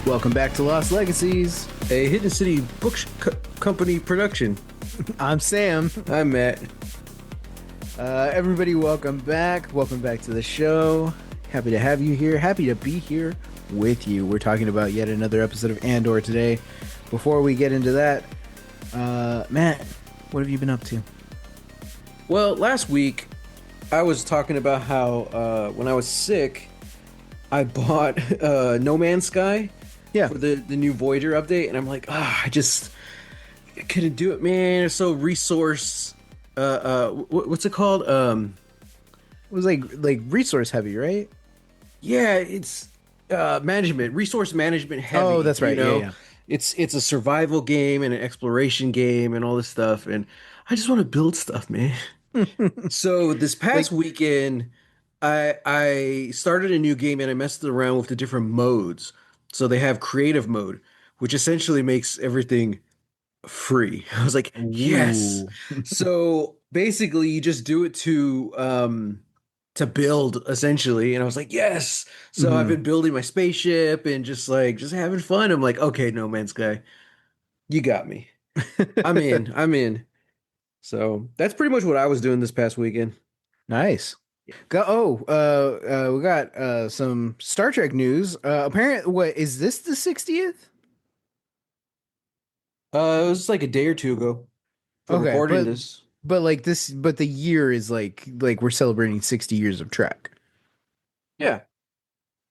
Welcome back to Lost Legacies. A Hidden City Company production. I'm Sam. I'm Matt. Everybody, welcome back. Welcome back to the show. Happy to have you here. Happy to be here with you. We're talking about yet another episode of Andor today. Before we get into that, Matt, what have you been up to? Well, last week I was talking about how when I was sick, I bought No Man's Sky for the new Voyager update, and I'm like, I couldn't do it, man. It's so resource. What's it called? It was like resource heavy, right? Yeah, it's resource management heavy. Oh, that's right. You know? Yeah. It's a survival game and an exploration game and all this stuff, and I just want to build stuff, man. So this past weekend, I started a new game and I messed around with the different modes. So they have creative mode, which essentially makes everything free. I was like, yes. Ooh. So basically you just do it to build essentially. And I was like, yes. So I've been building my spaceship and just having fun. I'm like, okay, No Man's Sky, you got me. I'm in. I'm in. So that's pretty much what I was doing this past weekend. Nice. We got some Star Trek news. Apparently, what is this, the 60th? It was like a day or two ago for Okay, recording this. but the year is like we're celebrating 60 years of Trek. Yeah.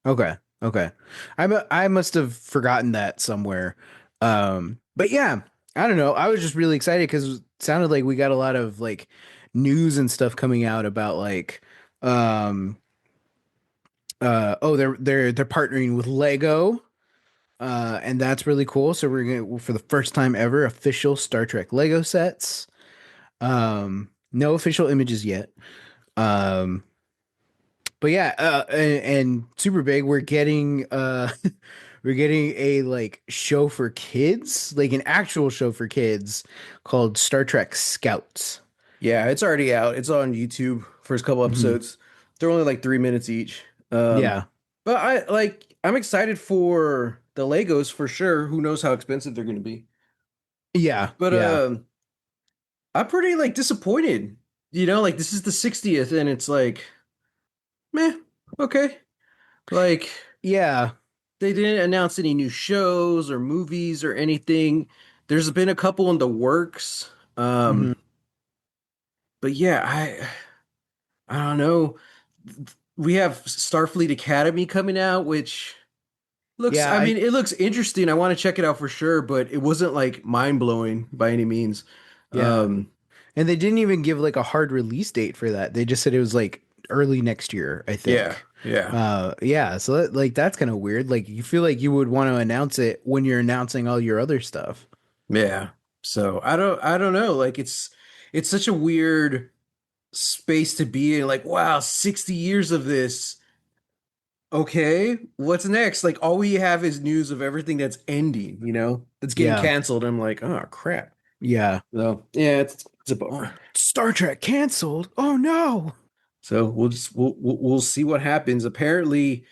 Okay. Okay. I must have forgotten that somewhere. But yeah, I don't know. I was just really excited because it sounded like we got a lot of like news and stuff coming out about like um they're partnering with Lego. And that's really cool. So we're gonna, for the first time ever, official Star Trek Lego sets. No official images yet. Um, but yeah, and super big. We're getting we're getting a like show for kids, like an actual show for kids called Star Trek Scouts. Yeah, it's already out. It's on YouTube. First couple Mhm. episodes. They're only like 3 minutes each. Yeah, But I'm excited for the Legos for sure. Who knows how expensive they're gonna be. yeah, But yeah, I'm pretty like disappointed. You know, like this is the 60th and it's like, meh, okay. Like yeah. they didn't announce any new shows or movies or anything. There's been a couple in the works. Mhm. But yeah, I don't know. We have Starfleet Academy coming out, which looks, Yeah, I mean, it looks interesting. I want to check it out for sure, but it wasn't like mind blowing by any means. yeah. Um, And they didn't even give like a hard release date for that. They just said it was like early next year, I yeah, think. yeah, Yeah, so like that's kind of weird. Like you feel like you would want to announce it when you're announcing all your other stuff. yeah. So I don't know. Like it's such a weird space to be in. Like, wow, 60 years of this. Okay, what's next? Like, all we have is news of everything that's ending, that's getting Yeah. canceled. I'm like, oh crap. Yeah. So yeah, it's a bummer. Star Trek canceled. Oh no. So we'll see what happens. Apparently,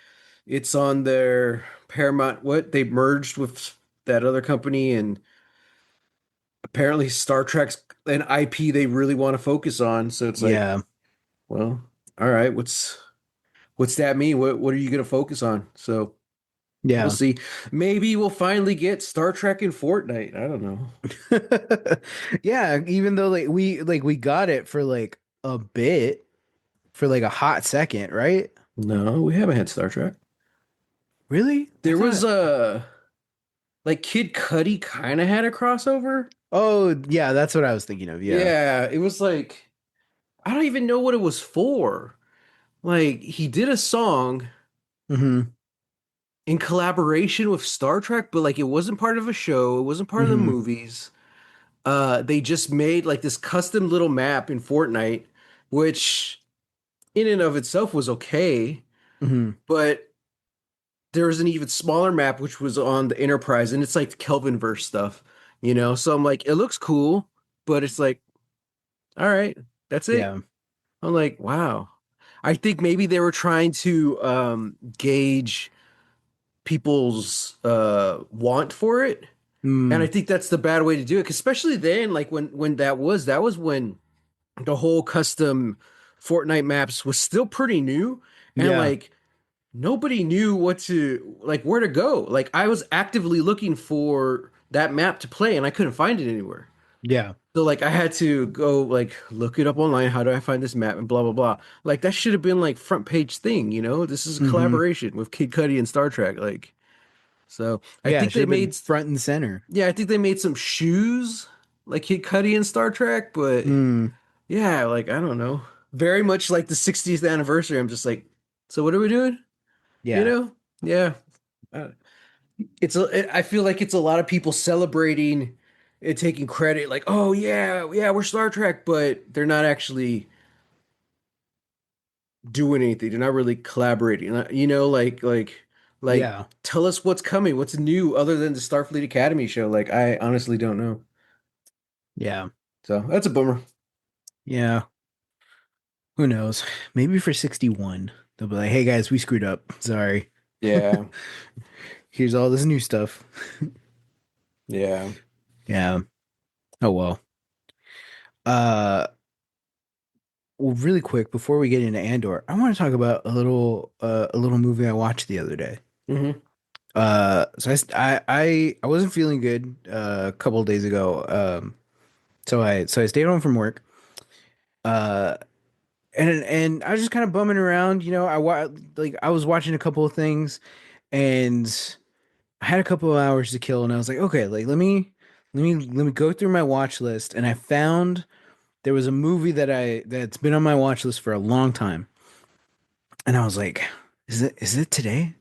it's on their Paramount. What they merged with that other company, and apparently Star Trek's an IP they really want to focus on. So it's like, Yeah. well, all right, what's that mean? What are you going to focus on? So we'll Yeah. see. Maybe we'll finally get Star Trek in Fortnite. I don't know. Yeah, even though we got it for like a bit, for like a hot second, right? No, we haven't had Star Trek. Really? I There was thought. a like Kid Cudi kind of had a crossover. Oh, yeah, that's what I was thinking of. Yeah. Yeah, it was like I don't even know what it was for. Like he did a song Mm-hmm. in collaboration with Star Trek, but like it wasn't part of a show, it wasn't part of the Mm-hmm. movies. They just made like this custom little map in Fortnite, which in and of itself was okay, Mm-hmm. but there was an even smaller map which was on the Enterprise, and it's like Kelvinverse stuff. So I'm like, it looks cool, but it's like, all right, that's it. Yeah. I'm like, wow. I think maybe they were trying to gauge people's want for it. And I Mm, think that's the bad way to do it, 'cause especially then, like when that was when the whole custom Fortnite maps was still pretty new, and yeah. like nobody knew what to like where to go. Like I was actively looking for that map to play and I couldn't find it anywhere. Yeah. So like I had to go like look it up online. How do I find this map and blah blah blah. Like that should have been like front page thing, you know? This is a Hmm. collaboration with Kid Cudi and Star Trek. Like so I Yeah, it think should they have been made front and center. yeah, I think they made some shoes like Kid Cudi and Star Trek, but Mm, yeah, like I don't know. Very much like the 60th anniversary. I'm just like, so what are we doing? You yeah. know? Yeah. Uh, I feel like it's a lot of people celebrating it, taking credit, like, oh yeah, yeah, we're Star Trek, but they're not actually doing anything. They're not really collaborating. You know, like Yeah. tell us what's coming, what's new other than the Starfleet Academy show. Like I honestly don't know. Yeah. So that's a bummer. Yeah. Who knows? Maybe for 61, they'll be like, hey guys, we screwed up. Sorry. Yeah. Here's all this new stuff. Yeah. Yeah. Oh well. Uh well, really quick before we get into Andor, I want to talk about a little movie I watched the other day. Hmm. So I wasn't feeling good a couple of days ago. So I stayed home from work. Uh and I was just kind of bumming around, you know, I was watching a couple of things and I had a couple of hours to kill and I was like, okay, like let me go through my watch list and I found there was a movie that's been on my watch list for a long time. And I was like, is it today?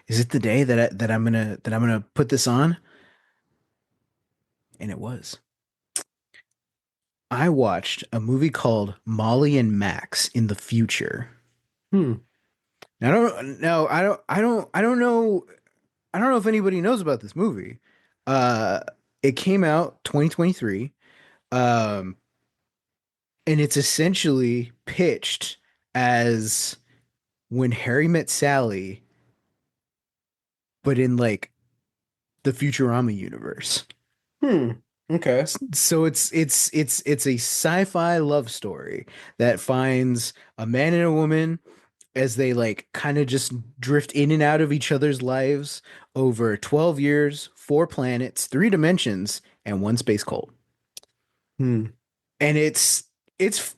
Is it the day that I'm gonna put this on? And it was. I watched a movie called Molly and Max in the Future. Hmm. Now, I don't know if anybody knows about this movie. Uh, it came out 2023. Um, and it's essentially pitched as When Harry Met Sally, but in like the Futurama universe. Hmm. Okay. So it's a sci-fi love story that finds a man and a woman as they like kind of just drift in and out of each other's lives over 12 years, four planets, three dimensions, and one space cult. Hmm. And it's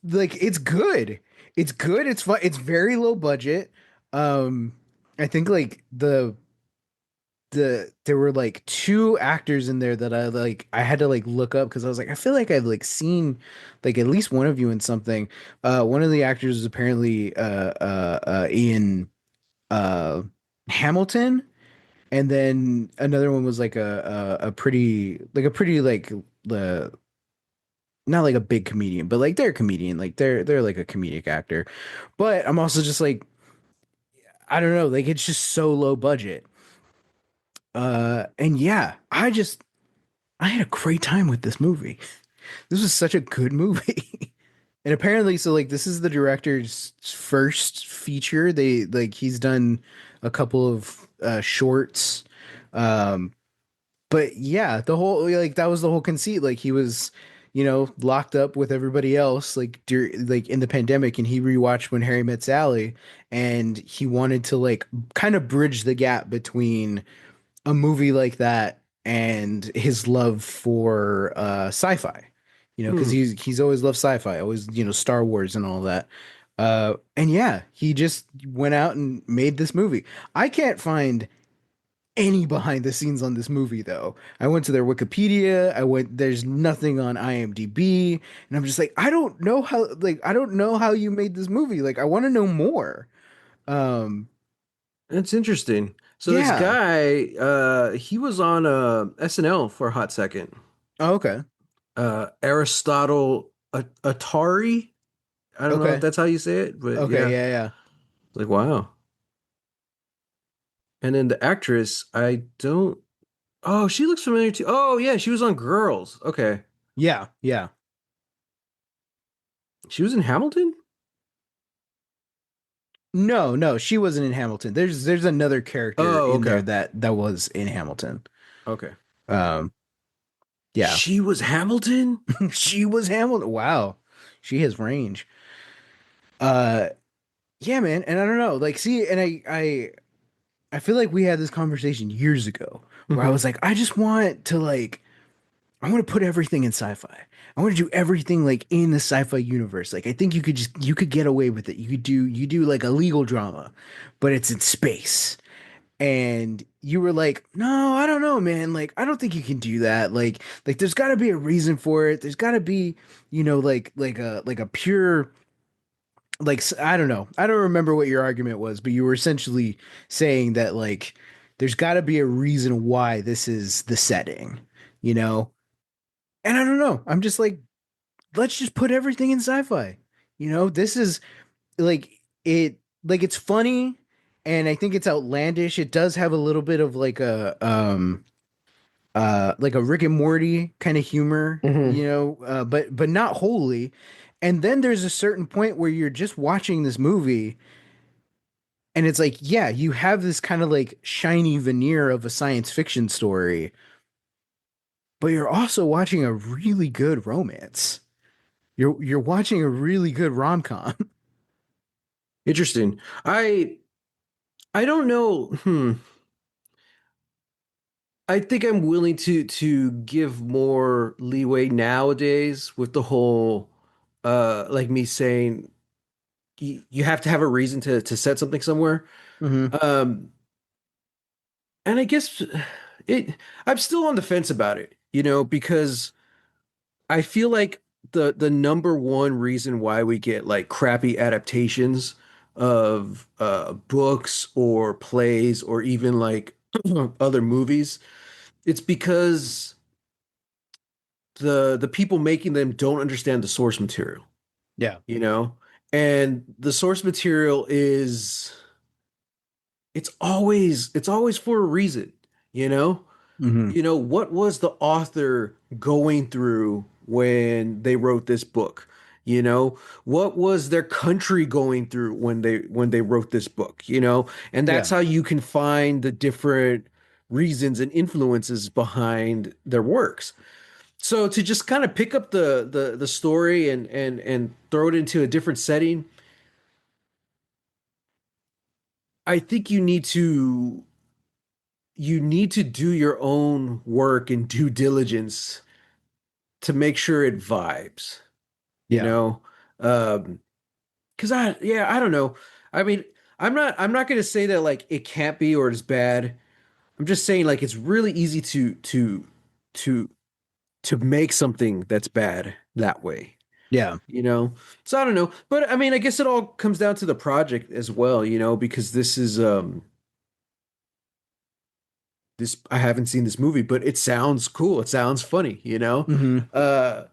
like it's good. It's good. It's fun. It's very low budget. I think like there were like two actors in there that I had to like look up because I was like I feel like I've like seen like at least one of you in something. One of the actors is apparently Ian uh Hamilton, and then another one was like a pretty like the not like a big comedian, but like they're a comedian, like they're like a comedic actor. But I'm also just like I don't know, like it's just so low budget. And yeah, I had a great time with this movie. This was such a good movie. And apparently, so like this is the director's first feature. They like he's done a couple of shorts. Um, but yeah, the whole like that was the whole conceit. Like he was, you know, locked up with everybody else, like in the pandemic, and he rewatched When Harry Met Sally, and he wanted to like kind of bridge the gap between a movie like that and his love for sci-fi. You know, because Hmm. he's always loved sci-fi, always, you know, Star Wars and all that. And yeah, he just went out and made this movie. I can't find any behind the scenes on this movie though. I went to their Wikipedia, there's nothing on IMDb, and I'm just like, I don't know how you made this movie. Like I want to know more. Um That's interesting. So this yeah. guy, he was on SNL for a hot second. Oh, okay. Aristotle Atari. I don't know if Okay. that's how you say it, but Okay, yeah, yeah, yeah. like wow. And then the actress, I don't. Oh, she looks familiar too. Oh yeah, she was on Girls. Okay, Yeah, yeah. she was in Hamilton. No, no, she wasn't in Hamilton. There's another character Oh, in there okay. that was in Hamilton. Okay. Um, yeah, She was Hamilton? she was Hamilton. Wow, she has range. Uh, yeah, man, and I don't know, like, see, and I feel like we had this conversation years ago where I Hmm. was like, I just want to like, I want to put everything in sci-fi. I want to do everything like in the sci-fi universe. Like, I think you could get away with it. You do like a legal drama, but it's in space. And you were like, no, I don't know, man. Like, I don't think you can do that. Like there's got to be a reason for it. There's got to be, like a pure, I don't know. I don't remember what your argument was, but you were essentially saying that like there's got to be a reason why this is the setting, you know? And I don't know. I'm just like, let's just put everything in sci-fi. This is like like it's funny and I think it's outlandish. It does have a little bit of like a Rick and Morty kind of humor, Hmm. but not wholly. And then there's a certain point where you're just watching this movie and it's like, yeah, you have this kind of like shiny veneer of a science fiction story, but you're also watching a really good romance. You're watching a really good rom-com. Interesting. I don't know. I think I'm willing to give more leeway nowadays with the whole like me saying you have to have a reason to set something somewhere. Hmm. Um and I guess it I'm still on the fence about it, because I feel like the number one reason why we get like crappy adaptations of books or plays or even like other movies, it's because the people making them don't understand the source material, Yeah. you know? And the source material is it's always for a reason, you know? Hmm. What was the author going through when they wrote this book? What was their country going through when they wrote this book? And that's Yeah. how you can find the different reasons and influences behind their works. So to just kind of pick up the story and throw it into a different setting, I think you need to do your own work and due diligence to make sure it vibes, you Yeah. know? Um, because I don't know. I mean, I'm not gonna say that like it can't be or it's bad. I'm just saying like it's really easy to to make something that's bad that way, Yeah. you know? So I don't know. But I mean, I guess it all comes down to the project as well, because this I haven't seen this movie, but it sounds cool. It sounds funny. Hmm. Uh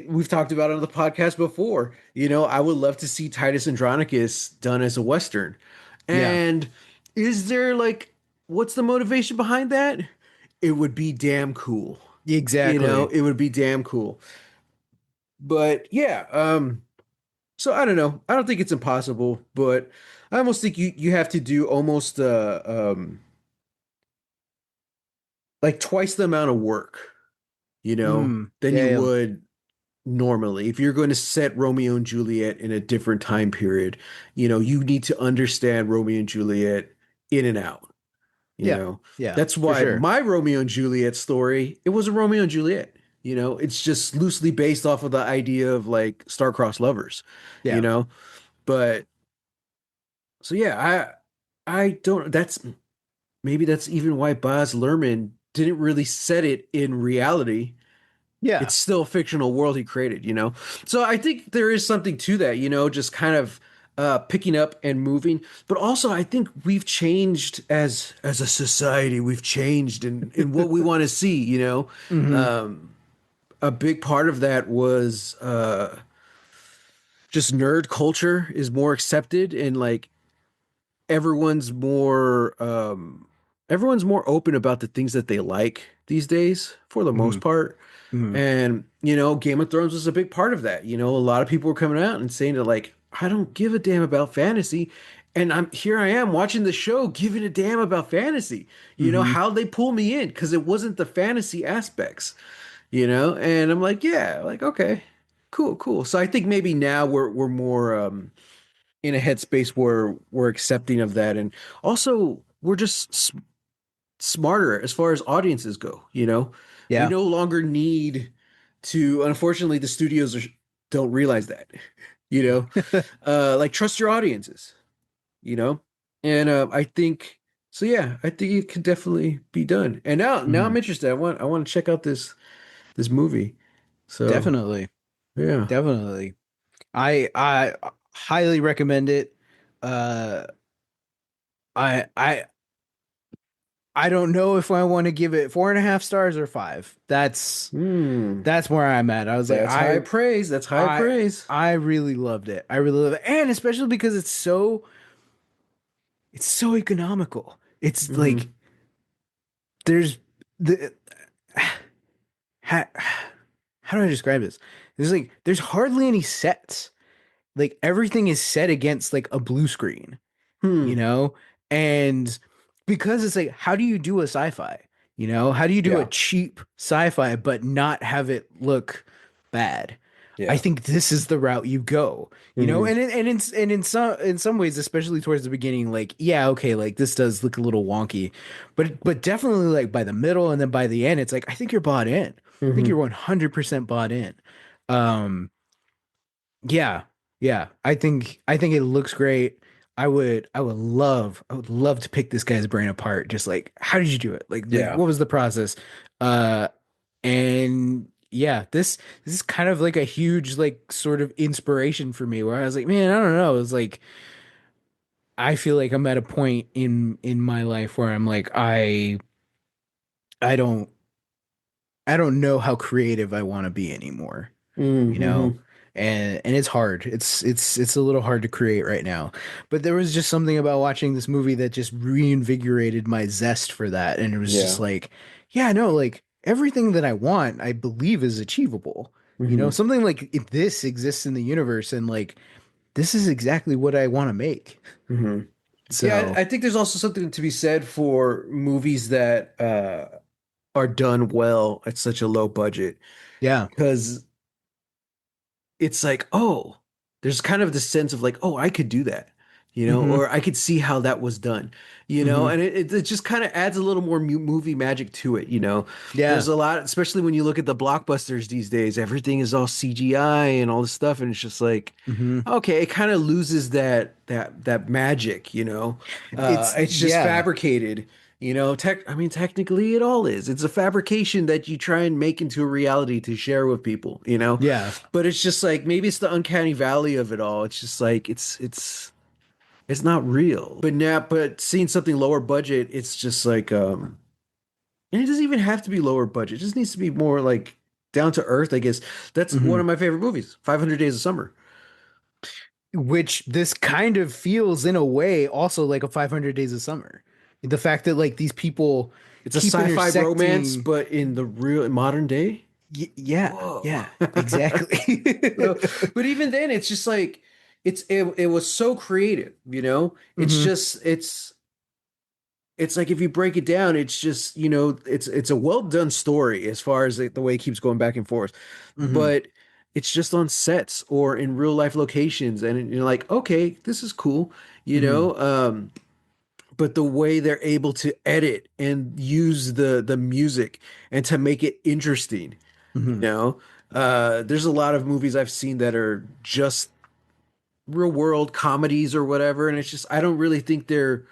we've talked about it on the podcast before. I would love to see Titus Andronicus done as a Western. Yeah. And is there like what's the motivation behind that? It would be damn cool. Exactly. It would be damn cool. But yeah, so I don't know. I don't think it's impossible, but I almost think you have to do almost like twice the amount of work, Mm. than you Yeah. would normally. If you're going to set Romeo and Juliet in a different time period, you need to understand Romeo and Juliet in and out, you Yeah. know. Yeah. That's For why sure. my Romeo and Juliet story, it was a Romeo and Juliet. It's just loosely based off of the idea of like star-crossed lovers, you Yeah. know. But so yeah, I don't maybe that's even why Baz Luhrmann didn't really set it in reality. Yeah. It's still a fictional world he created. So I think there is something to that, just kind of picking up and moving. But also I think we've changed as a society. We've changed in what we want to see. Hmm. Um, a big part of that was just nerd culture is more accepted and like everyone's more um everyone's more open about the things that they like these days for the Hmm. most part. Hmm. And Game of Thrones was a big part of that. A lot of people were coming out and saying that like I don't give a damn about fantasy. And I am watching the show, giving a damn about fantasy. You know, Hmm. how they pull me in because it wasn't the fantasy aspects, and I'm like, yeah, like, okay, cool, cool. So I think maybe now we're more in a headspace where we're accepting of that. And also we're just smarter as far as audiences go. We Yeah. no longer need to, unfortunately, the studios don't realize that, you know, like trust your audiences, you know, and I think so. Yeah, I think it can definitely be done. And now Hmm. I'm interested. I want to check out this movie. So Definitely. yeah. Definitely. I highly recommend it. Uh, I I I don't know if I want to give it 4.5 stars or five. Hmm. That's where I'm at. I was like, That's high praise. That's high I praise. I really loved it. I really love it, and especially because it's so economical. It's like Hmm. there's the how, how do I describe this? There's hardly any sets. Like everything is set against like a blue screen, you Hmm. know? And because it's like, how do you do a sci-fi? How do you do a Yeah. cheap sci-fi but not have it look bad? I Yeah. think this is the route you go, Hmm. and in some ways, especially towards the beginning, like yeah, okay, like this does look a little wonky, but definitely like by the middle and then by the end, it's like I think you're bought in. I think you're Hmm. 100% bought in. Um, yeah, yeah. I think it looks great. I would love to pick this guy's brain apart. Just like, how did you do it? Like Yeah. what was the process? Uh, and yeah, this is kind of like a huge like sort of inspiration for me where I was like, man, I don't know. It's like I feel like I'm at a point in my life where I'm like, I don't I don't know how creative I want to be anymore. you know Hmm. and it's hard. It's a little hard to create right now, but there was just something about watching this movie that just reinvigorated my zest for that, and it was just Yeah. like, yeah, no, like everything that I want I believe is achievable. Hmm. Something like if this exists in the universe, and like this is exactly what I want to make. Hmm. Yeah, So I think there's also something to be said for movies that are done well at such a low budget yeah. because it's like, oh, there's kind of the sense of like, oh, I could do that, Hmm. or I could see how that was done, Hmm. and it just kind of adds a little more movie magic to it. Yeah. There's a lot, especially when you look at the blockbusters these days, everything is all CGI and all this stuff, and it's just like, Hmm. okay, it kind of loses that magic. It's It's just yeah. fabricated. I mean, technically, it all is. It's a fabrication that you try and make into a reality to share with people. Yeah. But it's just like maybe it's the uncanny valley of it all. It's just like it's not real. But seeing something lower budget, it's just like and it doesn't even have to be lower budget. It just needs to be more like down to earth, I guess. That's one Hmm. of my favorite movies, 500 Days of Summer. Which this kind of feels in a way also like a 500 Days of Summer. The fact that like these people It's a keep sci-fi romance, intersecting. but in the real modern day. Yeah, Whoa. yeah, exactly. So, but even then, it's just like it was so creative. It's Hmm. just it's like if you break it down, it's just it's a well done story as far as the way it keeps going back and forth, Hmm. but it's just on sets or in real life locations, and you're like, okay, this is cool, you Hmm. know. But the way they're able to edit and use the music and to make it interesting, you Hmm. know. There's a lot of movies I've seen that are just real world comedies or whatever, and it's just I don't really think they're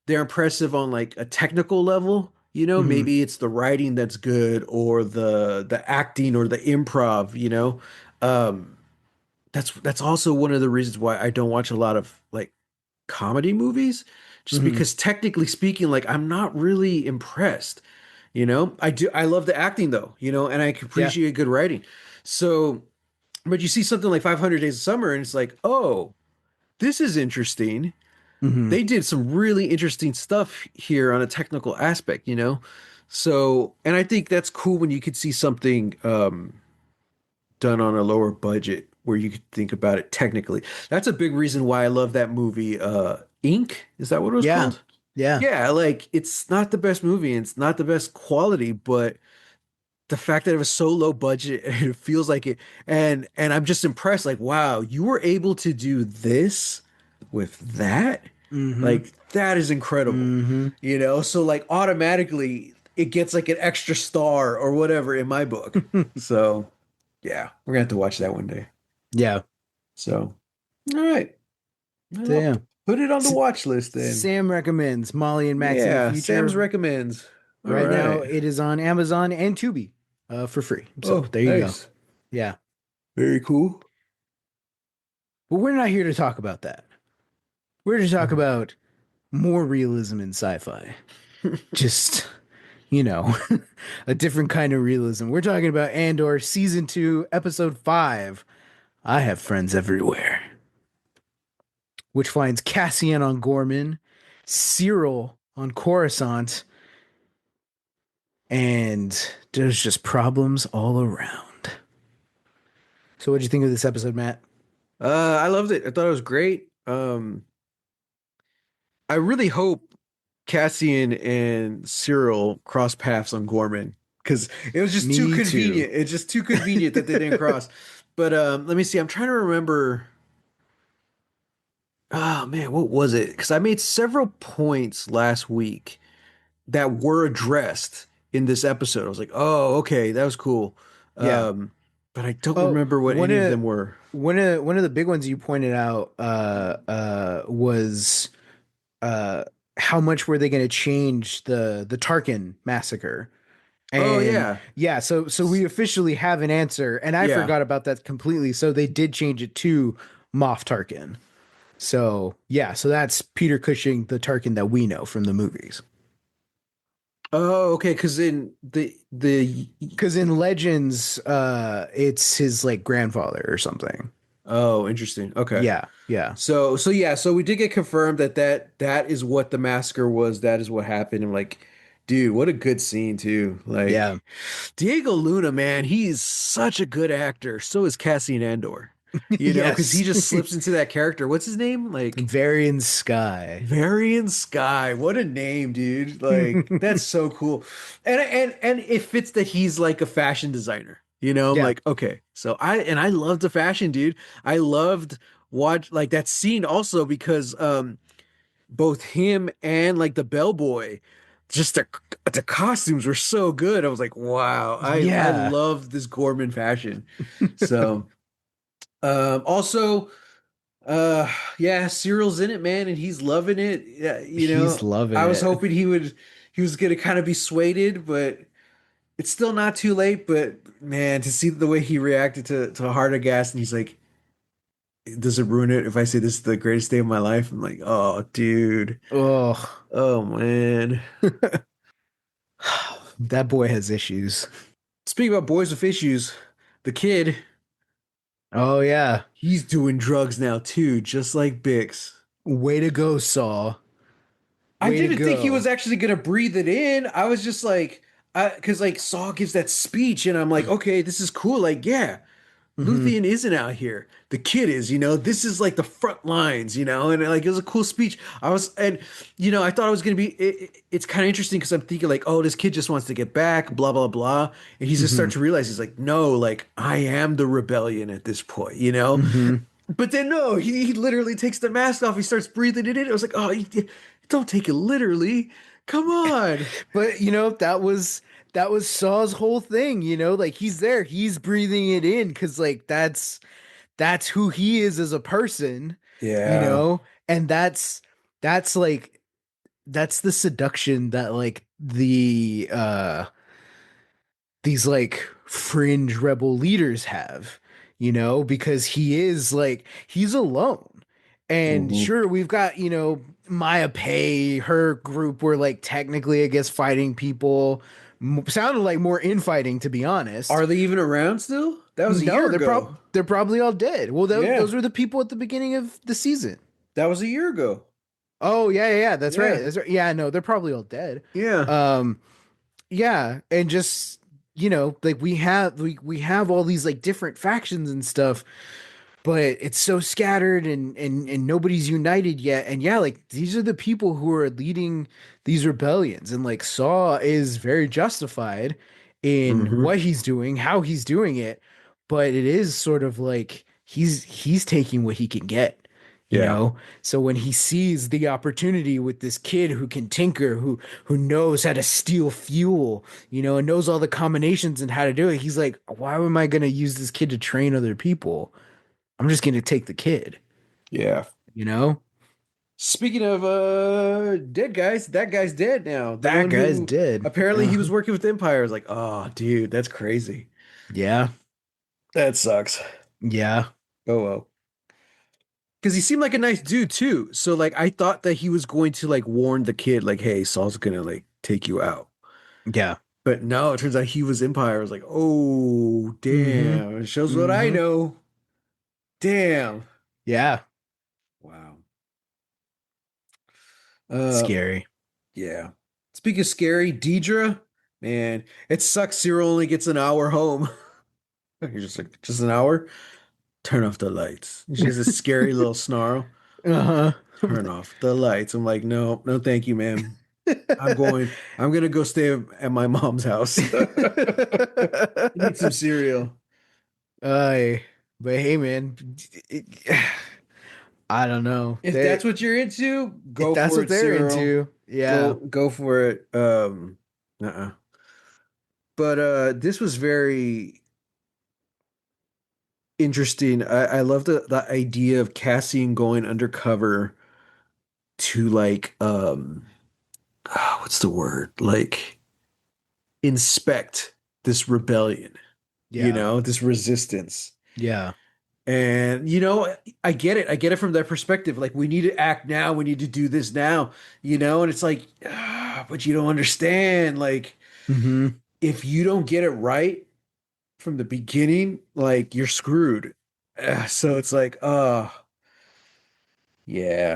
impressive on like a technical level. Hmm. Maybe it's the writing that's good or the acting or the improv. Um, that's also one of the reasons why I don't watch a lot of like comedy movies, just Hmm. because technically speaking, like I'm not really impressed. I love the acting though, and I can Yeah. appreciate good writing. So, but you see something like 500 Days of Summer and it's like, oh, this is interesting. Hmm. They did some really interesting stuff here on a technical aspect. So, and I think that's cool when you could see something done on a lower budget. where you could think about it technically. That's a big reason why I love that movie, Ink. Is that what it was Yeah. called? Yeah. Yeah, like it's not the best movie and it's not the best quality, but the fact that it was so low budget and it feels like it, and I'm just impressed, like, wow, you were able to do this with that? Mm-hmm. Like that is incredible. Mm-hmm. So like automatically it gets like an extra star or whatever in my book. So yeah, we're gonna have to watch that one day. Yeah. So all right. So, Well, yeah. put it on the S- watch list then. Sam recommends Molly and Max in the Yeah, Sam's future. recommends. All Right now, right. it is on Amazon and Tubi for free. So Oh, there you go. nice. Yeah. Very cool. But we're not here to talk about that. We're here to talk about more realism in sci-fi. Just, you know, a different kind of realism. We're talking about Andor season 2, episode 5. I have friends everywhere, which finds Cassian on Gorman, Cyril on Coruscant, and there's just problems all around. So, what'd you think of this episode, Matt? I loved it. I thought it was great. I really hope Cassian and Cyril cross paths on Gorman because it was just too Me too. convenient. It's just too convenient that they didn't cross. But let me see. I'm trying to remember. Oh man, what was it? Because I made several points last week that were addressed in this episode. I was like, oh, okay, that was cool. Yeah. Um, but I don't Oh, remember what one any of of them were. one of the big ones you pointed out was uh how much were they going to change the Tarkin massacre? Oh And yeah, yeah, so we officially have an answer, and I yeah. forgot about that completely. So they did change it to Moff Tarkin. So yeah, so that's Peter Cushing, the Tarkin that we know from the movies. Oh, okay. Because in the Because in Legends, it's his like grandfather or something. oh, interesting. Okay. Yeah, yeah, So yeah, so we did get confirmed that that is what the massacre was. That is what happened. I'm like, dude, what a good scene too. yeah. Like Diego Luna, man, he's such a good actor. So is Cassian Andor. Because he Yes. just slips into that character. What's his name? Like Varian Sky. Varian Sky. What a name, dude. Like that's so cool. And it fits that he's like a fashion designer. I'm Yeah. like, okay. So I loved the fashion, dude. I loved watch like that scene also because both him and like the bellboy, just the costumes were so good. I was like, wow, I Yeah. love this Gorman fashion. So also uh yeah, Cyril's in it, man, and he's loving it. Yeah, He's loving I was it. hoping he was gonna kind of be swayed, but it's still not too late. But man, to see the way he reacted to Heart of Gas, and he's like, does it ruin it if I say this is the greatest day of my life? I'm like, oh dude. Oh, Oh man. that boy has issues. Speaking about boys with issues, the kid, Oh yeah. he's doing drugs now too, just like Bix. Way to go, Saw. I Way to didn't think he was go. actually gonna breathe it in. I was just like, because like Saul gives that speech, and I'm like, okay, this is cool. Like, yeah, Hmm. Luthien isn't out here. The kid is, this is like the front lines, and like it was a cool speech. I thought it was gonna be. It's kind of interesting because I'm thinking like, oh, this kid just wants to get back, blah blah blah, and he's just Hmm. starting to realize he's like, no, like I am the rebellion at this point. Hmm. But then no, he literally takes the mask off. He starts breathing it in. I was like, oh, don't take it literally. Come on. But that was Saw's whole thing, like he's there, he's breathing it in because like that's who he is as a person, you Yeah. know, and that's like that's the seduction that like these like fringe rebel leaders have, because he's alone. And Hmm. sure, we've got, Maya Pei, her group were like technically, I guess, fighting people. Sounded like more infighting, to be honest. Are they even around still? That was a No, year they're ago. they're probably all dead. Well, Yeah. those were the people at the beginning of the season. That was a year ago. Oh yeah, yeah, yeah, that's right. Yeah. That's right. Yeah, no, they're probably all dead. Yeah. Um, yeah, and just like we have all these like different factions and stuff, but it's so scattered and nobody's united yet. And yeah, like these are the people who are leading these rebellions, and like Saw is very justified in Hmm. what he's doing, how he's doing it, but it is sort of like he's taking what he can get, you Yeah. know? So when he sees the opportunity with this kid who can tinker, who knows how to steal fuel, and knows all the combinations and how to do it, he's like, why am I going to use this kid to train other people? I'm just going to take the kid, Yeah. you know? Speaking of dead guys, that guy's dead now. The That one guy's who dead. apparently he was working with Empire is like, oh, dude, that's crazy. Yeah. That sucks. Yeah. Oh well. Because he seemed like a nice dude too. So like I thought that he was going to like warn the kid, like, hey, Saul's gonna like take you out. Yeah. But no, it turns out he was Empire. I was like, oh, Mm-hmm. damn. It shows what I Mm-hmm. know. Damn. Yeah. Wow. Uh, Scary. yeah. Speaking of scary, Deidre, man, it sucks Cyril only gets an hour home. You're just like, just an hour? Turn off the lights. She has a scary little snarl. Uh-huh. Turn off the lights. I'm like, no, no, thank you, ma'am. I'm gonna go stay at my mom's house. Eat some cereal. I, but hey, man, it- I don't know. If that's what you're into, If go that's for what it, they're Cyril. into, yeah. Go for it. Uh-uh. But this was very interesting. I love the idea of Cassian going undercover to like what's the word? Like inspect this rebellion, Yeah. this resistance. Yeah. And I get it. I get it from their perspective. Like we need to act now. We need to do this now. And it's like, but you don't understand. Like Mm-hmm. if you don't get it right from the beginning, like you're screwed. So it's like, yeah.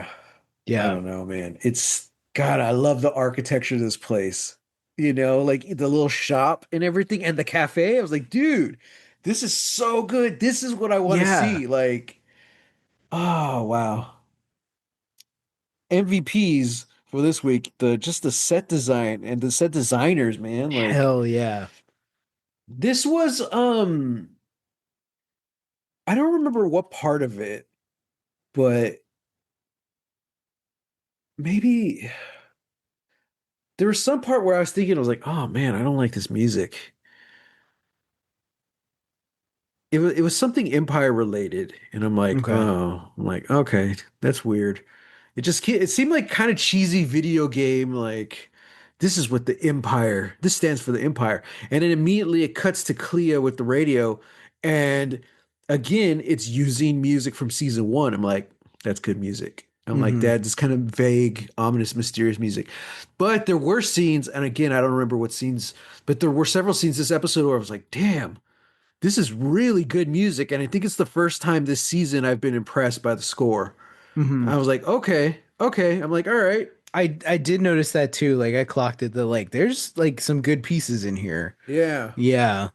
I Yeah. don't know, man. It's God, I love the architecture of this place. Like the little shop and everything and the cafe. I was like, dude, this is so good. This is what I want to Yeah. see. Like, oh wow. MVPs for this week, the set design and the set designers, man. Like Hell yeah. this was I don't remember what part of it, but maybe there was some part where I was thinking, I was like, oh man, I don't like this music. It was something Empire related, and Okay. I'm like, okay, that's weird. It seemed like kind of cheesy video game, like this is what the Empire, this stands for the Empire. And then immediately it cuts to Clea with the radio, and again, it's using music from season one. I'm like, that's good music. I'm like, Mm-hmm. that just kind of vague, ominous, mysterious music. But there were scenes, and again, I don't remember what scenes, but there were several scenes this episode where I was like, damn, this is really good music. And I think it's the first time this season I've been impressed by the score. Mm-hmm. I was like, okay, okay. I'm like, all right. I did notice that too. Like I clocked it that like there's like some good pieces in here. Yeah. Yeah.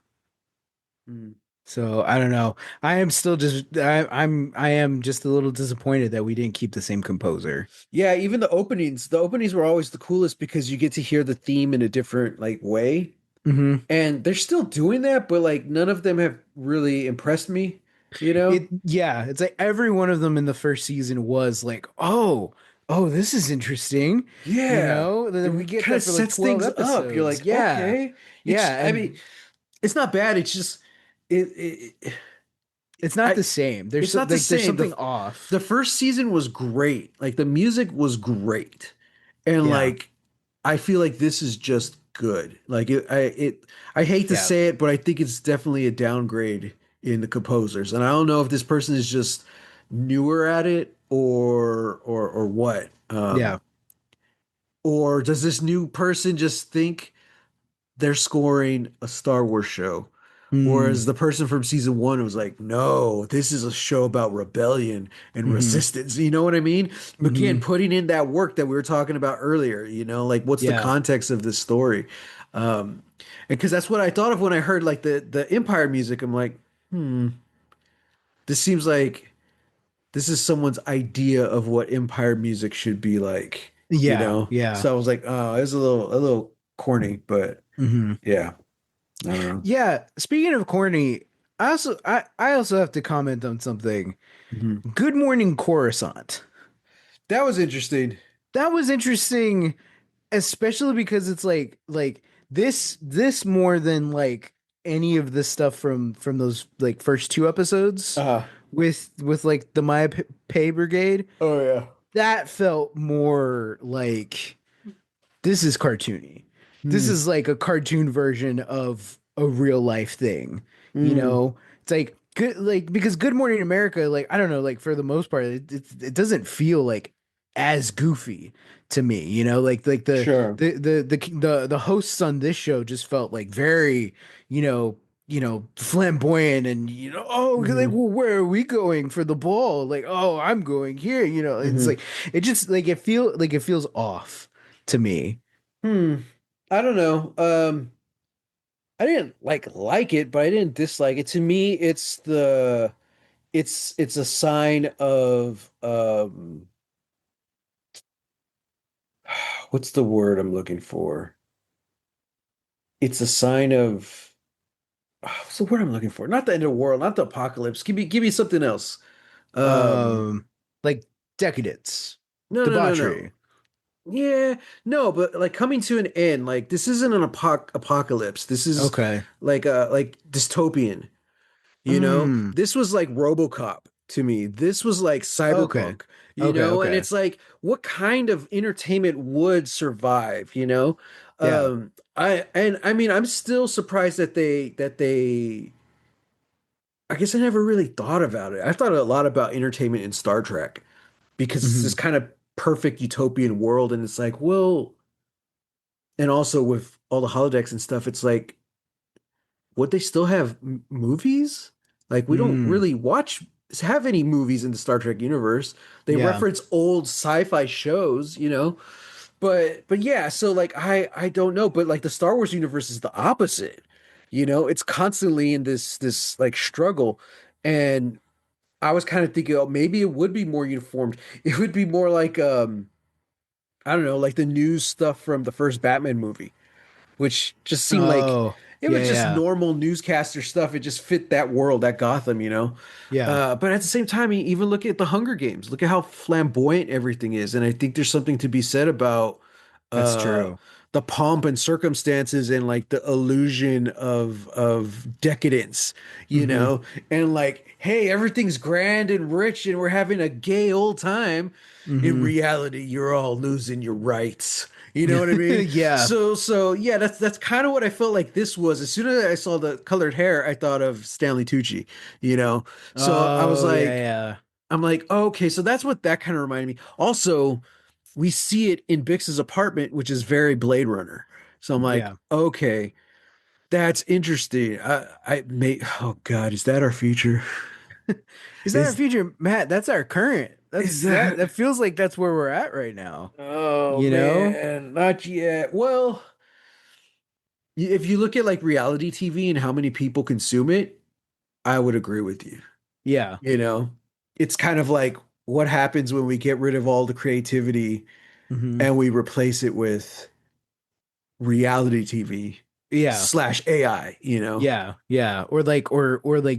Mm. So I don't know. I am still just I am just a little disappointed that we didn't keep the same composer. Yeah, even the openings were always the coolest because you get to hear the theme in a different like way. Hmm. And they're still doing that, but like none of them have really impressed me, you know? It's like every one of them in the first season was like, oh, this is interesting. Yeah. Then we It get kind that of for like sets 12 things up. You're episodes. like, Yeah. okay. Yeah, I mean, and it's not bad. It's just it it's not I the same. There's it's not the there's same. something off. The first season was great. Like the music was great. And Yeah. like I feel like this is just good. Like I hate to Yeah. say it, but I think it's definitely a downgrade in the composers. And I don't know if this person is just newer at it or what. Yeah. Or does this new person just think they're scoring a Star Wars show? Whereas Mm. the person from season one was like, no, this is a show about rebellion and Hmm. resistance. You know what I mean? Again, Hmm. putting in that work that we were talking about earlier, like what's the Yeah. context of this story? Um, and because that's what I thought of when I heard like the Empire music. I'm like, hmm, this seems like this is someone's idea of what Empire music should be like, you Yeah, know? yeah. So I was like, oh, it's a little corny, but Hmm. yeah, I don't know. Yeah, speaking of corny, I also have to comment on something. Mhm. Good Morning Coruscant. That was interesting. That was interesting, especially because it's like this more than like any of the stuff from those like first two episodes Uh, with like the Pay Brigade. oh yeah. That felt more like this is cartoony. This Hmm. is like a cartoon version of a real life thing. You Hmm. know, it's like good, like because Good Morning America, like I don't know, like for the most part, it doesn't feel like as goofy to me. You know, like Sure. the hosts on this show just felt like very, you know. Flamboyant and oh, like, Hmm. well, where are we going for the ball? Like, oh, I'm going here. It's Hmm. like it just like it feels off to me. Hmm. I don't know. I didn't like it, but I didn't dislike it. To me, it's a sign of what's the word I'm looking for? It's a sign of what's the word I'm looking for? Not the end of the world, not the apocalypse. Give me something else. Um, Um, like decadence, no, no, no, no. debauchery. Yeah, no, but like coming to an end, like this isn't an apocalypse. This is Okay. like dystopian. You know, Mm. this was like RoboCop to me. This was like Okay. cyberpunk, Okay. and Okay. it's like what kind of entertainment would survive? Yeah. I mean I'm still surprised that they I guess I never really thought about it. I thought a lot about entertainment in Star Trek because it's this Hmm. kind of perfect utopian world and it's like, well, and also with all the holodecks and stuff, it's like would they still have movies? Like we don't Mm. really have any movies in the Star Trek universe. They Yeah. reference old sci-fi shows. But yeah, so like I don't know, but like the Star Wars universe is the opposite. It's constantly in this like struggle. And I was kind of thinking, oh, maybe it would be more uniformed. It would be more like I don't know, like the news stuff from the first Batman movie which just seemed like Oh. it Yeah. was just Yeah. normal newscaster stuff. It just fit that world, that Gotham. Yeah. But at the same time, you even look at the Hunger Games. Look at how flamboyant everything is, and I think there's something to be said about That's uh, true. the pomp and circumstances and like the illusion of decadence, Hmm. and like, hey, everything's grand and rich, and we're having a gay old time. In Hmm. reality, you're all losing your rights. You know what I mean? Yeah. So yeah, that's kind of what I felt like this was. As soon as I saw the colored hair, I thought of Stanley Tucci, you know. So I was Oh, yeah. like, Yeah. I'm like, oh, okay, so that's what that kind of reminded me. Also, we see it in Bix's apartment, which is very Blade Runner. So I'm like, Yeah. okay, that's interesting. I may, oh God, is that our future? Is that our Is future, Matt? That's our current. is That that? feels like that's where we're at right now. Oh You know? man, not yet. Well, if you look at like reality TV and how many people consume it, I would agree with you. Yeah. You know, it's kind of like what happens when we get rid of all the creativity Hmm. and we replace it with reality TV Yeah. slash AI. Yeah, yeah, or like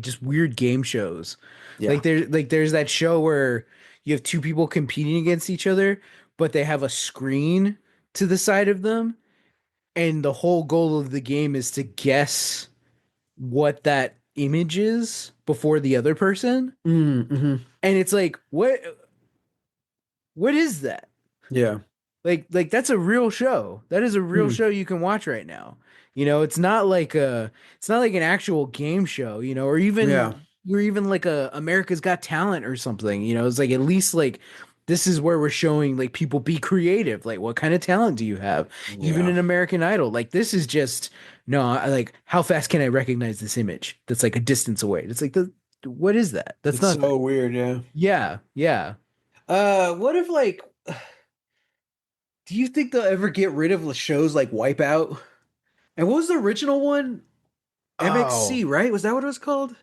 just weird game shows. Yeah. There's that show where you have two people competing against each other, but they have a screen to the side of them, and the whole goal of the game is to guess what that image is before the other person. Mm-hmm. And it's like, what is that? Yeah. Like that's a real show. That is a real Hmm. show you can watch right now. It's not like an actual game show, Yeah. or even like a America's Got Talent or something. It's like at least like this is where we're showing like people be creative. Like what kind of talent do you have? Even Yeah. in American Idol. Like this is just no, like how fast can I recognize this image that's like a distance away? It's like the what is that? That's It's nothing. so weird, yeah. Yeah, yeah. What if like do you think they'll ever get rid of the shows like Wipeout? And what was the original one? MXC, Oh. right? Was that what it was called?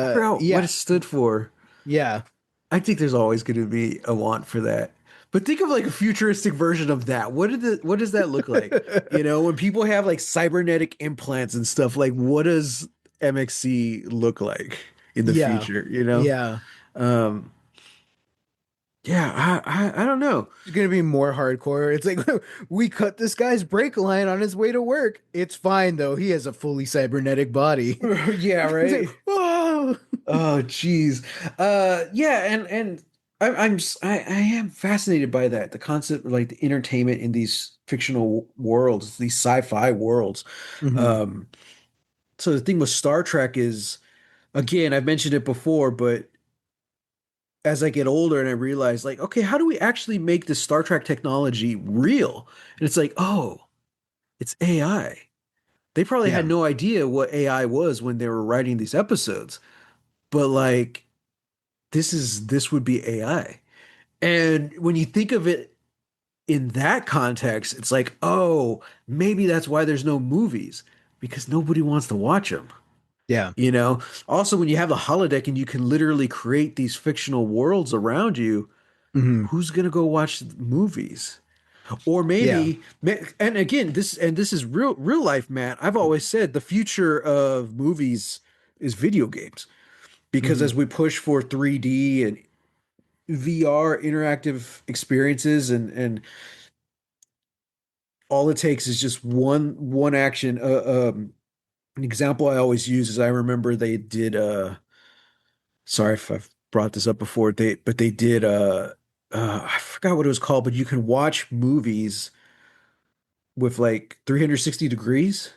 I forgot what Yeah, it stood for. yeah, I think there's always going to be a want for that. But think of like a futuristic version of that. What does that look like? You know, when people have like cybernetic implants and stuff, like what does MXC look like in the yeah, future, you know? yeah. Um yeah, I don't know. It's gonna be more hardcore. It's like we cut this guy's brake line on his way to work. It's fine though. He has a fully cybernetic body. Yeah, It's like, right. whoa. Oh, geez. Yeah, and I am fascinated by that. The concept of like the entertainment in these fictional worlds, these sci-fi worlds. Hmm. Um, so the thing with Star Trek is, again, I've mentioned it before, but as I get older and I realize, like, okay, how do we actually make the Star Trek technology real? And it's like, oh, it's AI. They probably had Yeah, no idea what AI was when they were writing these episodes, but like this would be AI. And when you think of it in that context, it's like, oh, maybe that's why there's no movies because nobody wants to watch them. yeah. You know, also when you have the holodeck and you can literally create these fictional worlds around you, Hmm. who's gonna go watch movies? Or Yeah. maybe, and again, this is real life, Matt. I've always said the future of movies is video games because Hmm. as we push for 3D and VR interactive experiences and all it takes is just one action. An example I always use is I remember they did sorry if I've brought this up before, they did I forgot what it was called, but you can watch movies with like 360 degrees.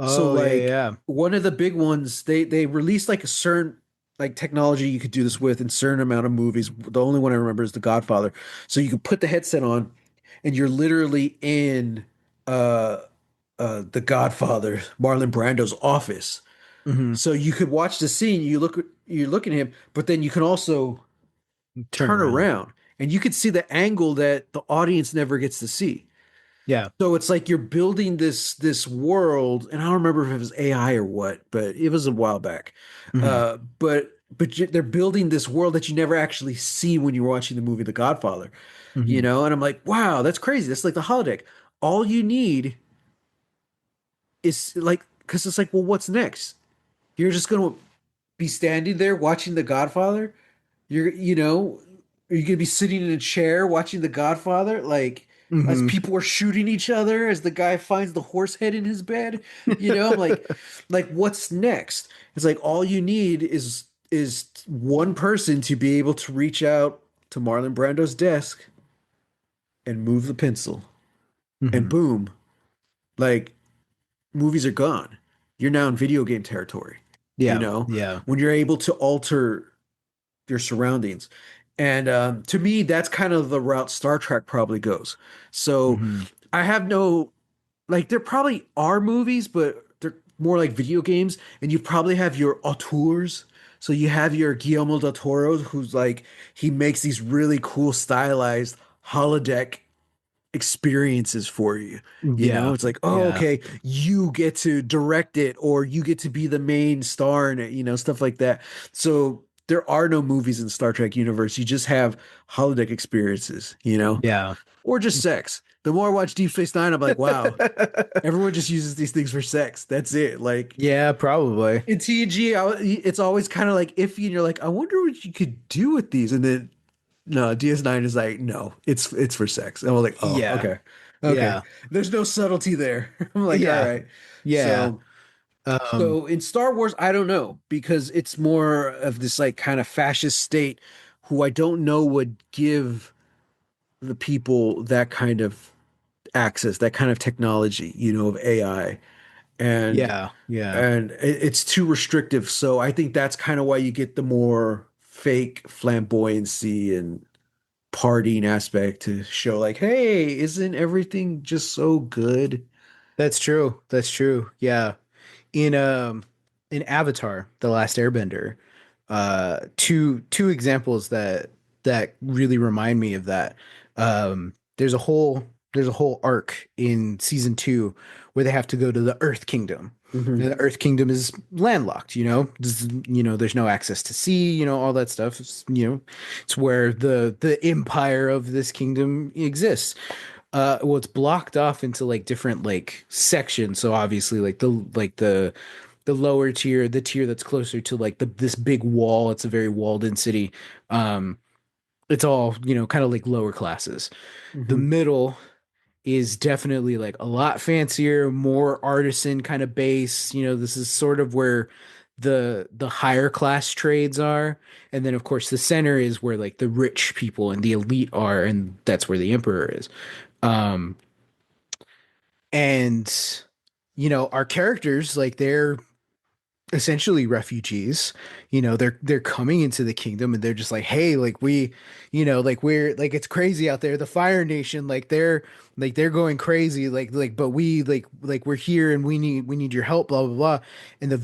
So Oh yeah, like yeah. one of the big ones, they released like a certain like technology you could do this with in certain amount of movies. The only one I remember is The Godfather. So you could put the headset on and you're literally in uh The Godfather, Marlon Brando's office. Hmm. So you could watch the scene, you look at him, but then you can also Turn turn around. around and you can see the angle that the audience never gets to see. Yeah. So it's like you're building this world, and I don't remember if it was AI or what, but it was a while back. Hmm. They're building this world that you never actually see when you're watching the movie The Godfather, you Hmm. know? And I'm like, wow, that's crazy. That's like the holodeck. All you need is like, because it's like, well, what's next? You're just gonna be standing there watching The Godfather? You know, are you gonna be sitting in a chair watching The Godfather? Like, as Hmm. people are shooting each other, as the guy finds the horse head in his bed, you know, I'm like, what's next? It's like all you need is one person to be able to reach out to Marlon Brando's desk and move the pencil, and Hmm. boom, like movies are gone. You're now in video game territory, you Yeah, know, yeah. when you're able to alter your surroundings. And to me, that's kind of the route Star Trek probably goes. So Hmm. I have no, like, there probably are movies, but they're more like video games. And you probably have your auteurs. So you have your Guillermo del Toro, who's like, he makes these really cool stylized holodeck experiences for you. You know, Yeah, it's like, oh, yeah. okay, you get to direct it or you get to be the main star in it, you know, stuff like that. So there are no movies in Star Trek universe. You just have holodeck experiences, you know, Yeah. or just sex. The more I watch Deep Space Nine, I'm like, wow, everyone just uses these things for sex. That's it. Like Yeah, probably. in TNG, it's always kind of like iffy, and you're like, I wonder what you could do with these. And then no, DS9 is like, no, it's for sex. And I'm like, oh, Yeah. okay. Okay. Yeah. There's no subtlety there. I'm like, all Yeah. right. Yeah. So Um, so in Star Wars, I don't know, because it's more of this like kind of fascist state who I don't know would give the people that kind of access, that kind of technology, you know, of AI. And yeah. Yeah. it's too restrictive. So I think that's kind of why you get the more fake flamboyancy and partying aspect to show like, hey, isn't everything just so good? That's true. That's true. Yeah. In in Avatar, The Last Airbender, two examples that really remind me of that. There's a whole there's a whole arc in season two where they have to go to the Earth Kingdom. Hmm. The Earth Kingdom is landlocked, you know. There's no access to sea, all that stuff. It's where the empire of this kingdom exists. Well, it's blocked off into like different like sections. So obviously, the lower tier, the tier that's closer to like this big wall. It's a very walled in city. Um, it's all kind of like lower classes. The Hmm. middle is definitely like a lot fancier, more artisan kind of base. This is sort of where the higher class trades are. And then of course the center is where like the rich people and the elite are, and that's where the emperor is. Um and our characters, like, they're essentially refugees. They're coming into the kingdom, and they're just like, hey, like, like, we're like, it's crazy out there, the Fire Nation, like they're going crazy, but we we're here, and we need your help, blah blah blah. And the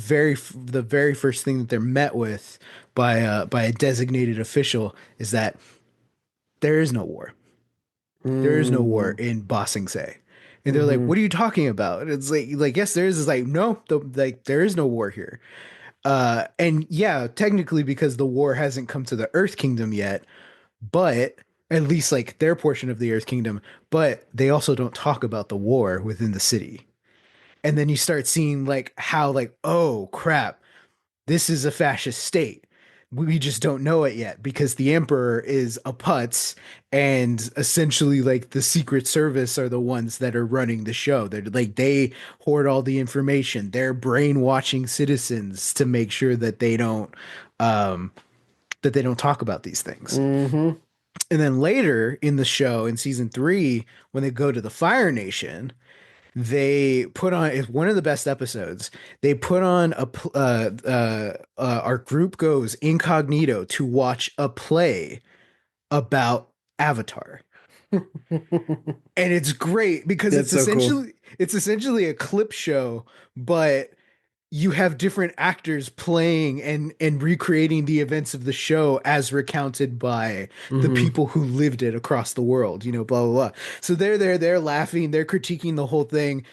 very first thing that they're met with by a designated official is that there is no war. There is no war Hmm. in Ba Sing Se. And they're like, Hmm. what are you talking about? And it's like, yes, there is. It's like, no, like, there is no war here. And yeah, technically, because the war hasn't come to the Earth Kingdom yet, but at least like their portion of the Earth Kingdom, but they also don't talk about the war within the city. And then you start seeing like how, like, oh crap, this is a fascist state. We just don't know it yet because the emperor is a putz, and essentially like the Secret Service are the ones that are running the show. They're like, they hoard all the information. They're brainwashing citizens to make sure um that they don't talk about these things. Hmm. And then later in the show, in season 3, when they go to the Fire Nation, they put on, it's one of the best episodes. They put on our group goes incognito to watch a play about Avatar. And it's great because That's it's so cool. essentially it's essentially a clip show, but you have different actors playing and recreating the events of the show as recounted by the Hmm. people who lived it across the world, blah blah blah. So they're laughing, they're critiquing the whole thing,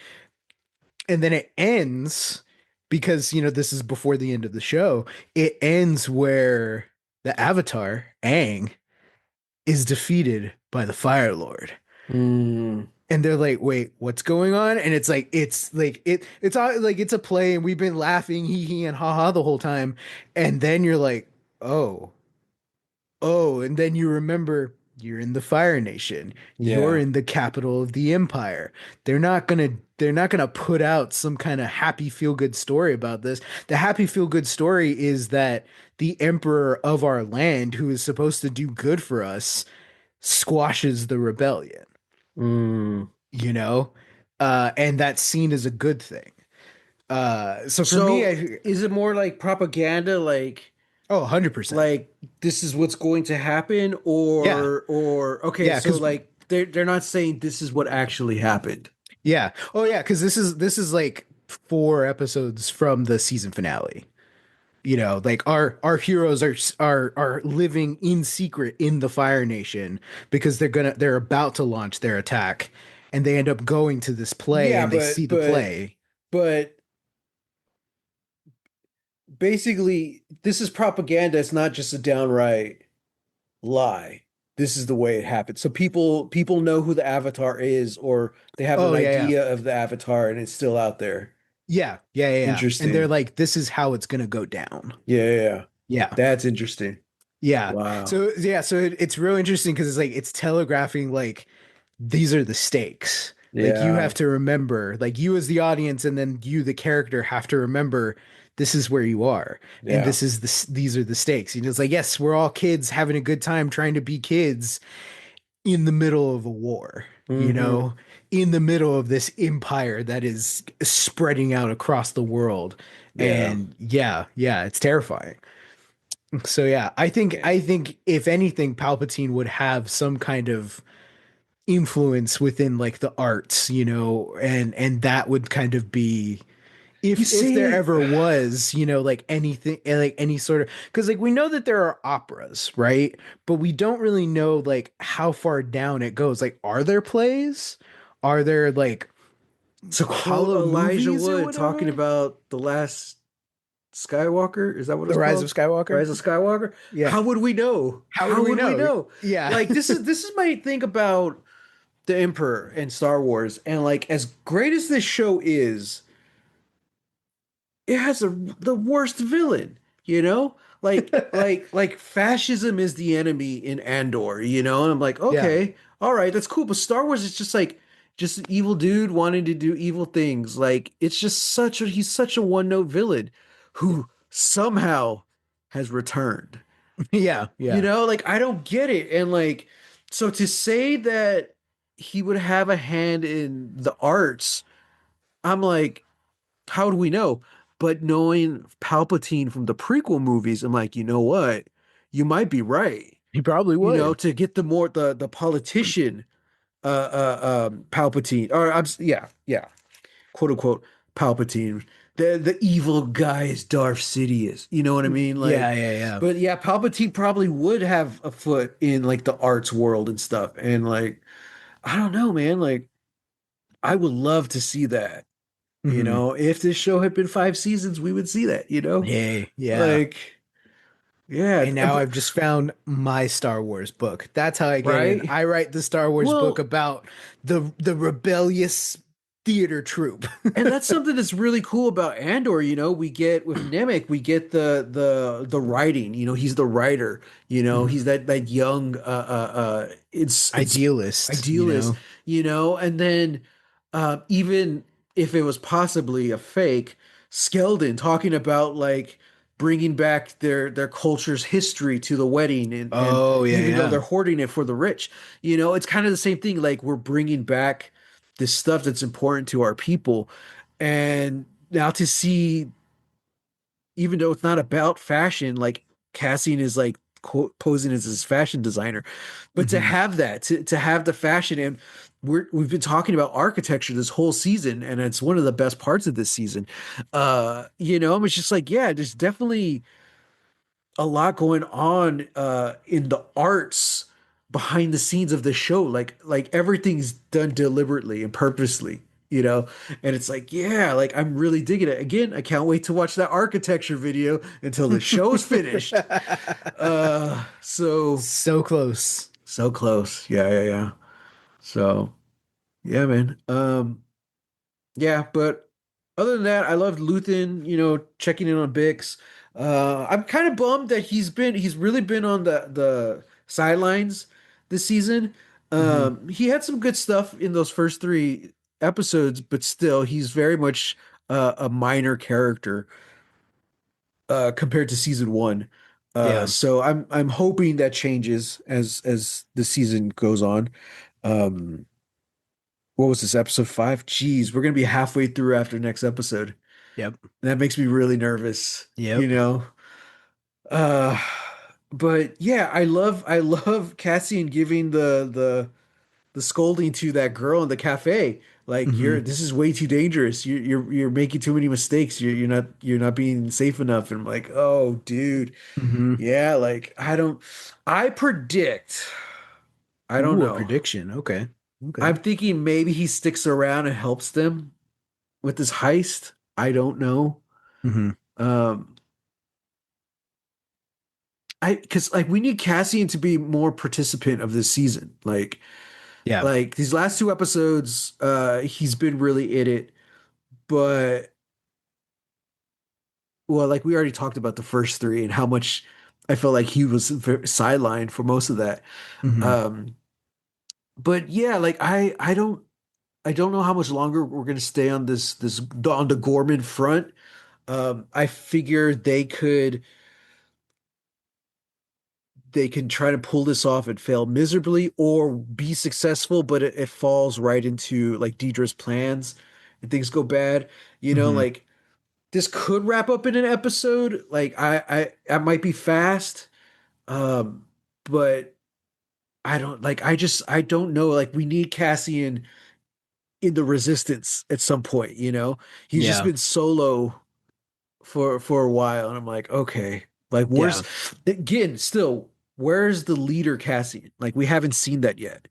and then it ends, because this is before the end of the show. It ends where the Avatar Aang is defeated by the Fire Lord, Mm. and they're like, wait, what's going on? And it's all like, it's a play, and we've been laughing, hee hee and ha ha the whole time. And then you're like, oh, and then you remember you're in the Fire Nation. You're Yeah. in the capital of the empire. They're not gonna put out some kind of happy feel good story about this. The happy feel good story is that the emperor of our land, who is supposed to do good for us, squashes the rebellion, Mm. you know? And that's seen as a good thing. So for me, So is it more like propaganda, oh, 100%. like this is what's going to happen, Yeah. or okay, Yeah, so because like they're not saying this is what actually happened. yeah. Oh yeah, because this is like 4 episodes from the season finale. Like, our heroes are living in secret in the Fire Nation because they're about to launch their attack, and they end up going to this play, Yeah, and they see the play. but basically this is propaganda. It's not just a downright lie. This is the way it happened. So people know who the Avatar is, or they have an Oh yeah, yeah. idea of the Avatar, and it's still out there. Yeah, yeah, yeah, yeah. And they're Interesting. like, this is how it's gonna go down. Yeah, yeah, yeah. Yeah. That's interesting. Yeah. Wow. So it's real interesting because it's like, it's telegraphing like, these are the stakes. Like, you Yeah, have to remember, like, you as the audience, and then you, the character, have to remember this is where you are, and yeah. these are the stakes. It's like, yes, we're all kids having a good time trying to be kids in the middle of a war, Hmm. in the middle of this empire that is spreading out across the world. Yeah. And yeah, yeah, it's terrifying. So yeah, I think Yeah. I think if anything, Palpatine would have some kind of influence within like the arts, and that would kind of be You if there say it. ever was, like anything, like any sort of, because like we know that there are operas, right? But we don't really know like how far down it goes. Like, are there plays? Are there like To quote hollow Elijah movies or Wood talking whatever? about the last Skywalker, is that what The it's Rise of called? Skywalker? Rise of Skywalker? Yeah. How would we know? How would How we would we know? know? Yeah. Like this is my thing about the Emperor and Star Wars. And like as great as this show is, it has the worst villain, you know? Like fascism is the enemy in Andor, you know? And I'm like, Yeah. okay, all right, that's cool. But Star Wars is just like just an evil dude wanting to do evil things. Like it's just he's such a one-note villain who somehow has returned. Yeah. You Yeah. know, like I don't get it. And like so to say that he would have a hand in the arts, I'm like, how do we know? But knowing Palpatine from the prequel movies, I'm like, you know what? You might be right. He probably You know, would. to get the politician Palpatine or yeah, quote unquote Palpatine. The evil guy is Darth Sidious. You know what I mean? Yeah. Like, Yeah. Yeah. but yeah, Palpatine probably would have a foot in like the arts world and stuff. And like, I don't know, man. Like, I would love to see that. You Hmm. know, if this show had been 5 seasons, we would see that, you know? Hey. Yeah. Like, yeah, And now I've just found my Star Wars book. That's how I get in. right? I write the Star Wars book Well, about the rebellious theater troupe. and that's something that's really cool about Andor, you know, we get with Nemec, we get the writing, you know, he's the writer, you know, Mhm. he's that young it's Idealist, idealist, you know, and then even if it was possibly a fake, Skeldon talking about like bringing back their culture's history to the wedding and Oh, yeah, even though yeah. they're hoarding it for the rich, you know, it's kind of the same thing, like we're bringing back this stuff that's important to our people. And now to see, even though it's not about fashion, like Cassian is like posing as his fashion designer, but to Hmm. have that, to have the fashion, and we've been talking about architecture this whole season, and it's one of the best parts of this season. You know, it's just like, yeah, there's definitely a lot going on in the arts behind the scenes of the show. Like everything's done deliberately and purposely, you know? And it's like, yeah, like I'm really digging it. Again, I can't wait to watch that architecture video until the show's finished. So So close. so close. Yeah. So yeah, man. Yeah, but other than that, I loved Luthen, you know, checking in on Bix. I'm kind of bummed that he's really been on the sidelines this season. Hmm. He had some good stuff in those first 3 episodes, but still, he's very much a minor character compared to season 1. Yeah. So I'm hoping that changes as the season goes on. Um, what was this, episode 5? Jeez, we're gonna be halfway through after next episode. Yep. And that makes me really nervous, you Yep. know. Uh but yeah, I love Cassian giving the scolding to that girl in the cafe. Like Hmm. this is way too dangerous. You're making too many mistakes. You're not being safe enough. And I'm like, oh dude. Hmm. Yeah, like I predict, I don't Ooh, a know. prediction. Okay. Okay. I'm thinking maybe he sticks around and helps them with this heist. I don't know. Hmm. Um, because like we need Cassian to be more participant of this season. Yeah. Like these last 2 episodes, he's been really in it. But well, like we already talked about the first 3 and how much I felt like he was sidelined for most of that. Hmm. Um, but yeah, like I don't know how much longer we're gonna stay on this on the Gorman front. I figure they can try to pull this off and fail miserably or be successful, but it falls right into like Deidre's plans and things go bad. You know, Hmm. like this could wrap up in an episode. Like I might be fast. Um, but I don't know. Like we need Cassian in the resistance at some point, you know? He's just Yeah. been solo for a while, and I'm like, okay, like Yeah. where's again, still, where's the leader Cassian? Like we haven't seen that yet.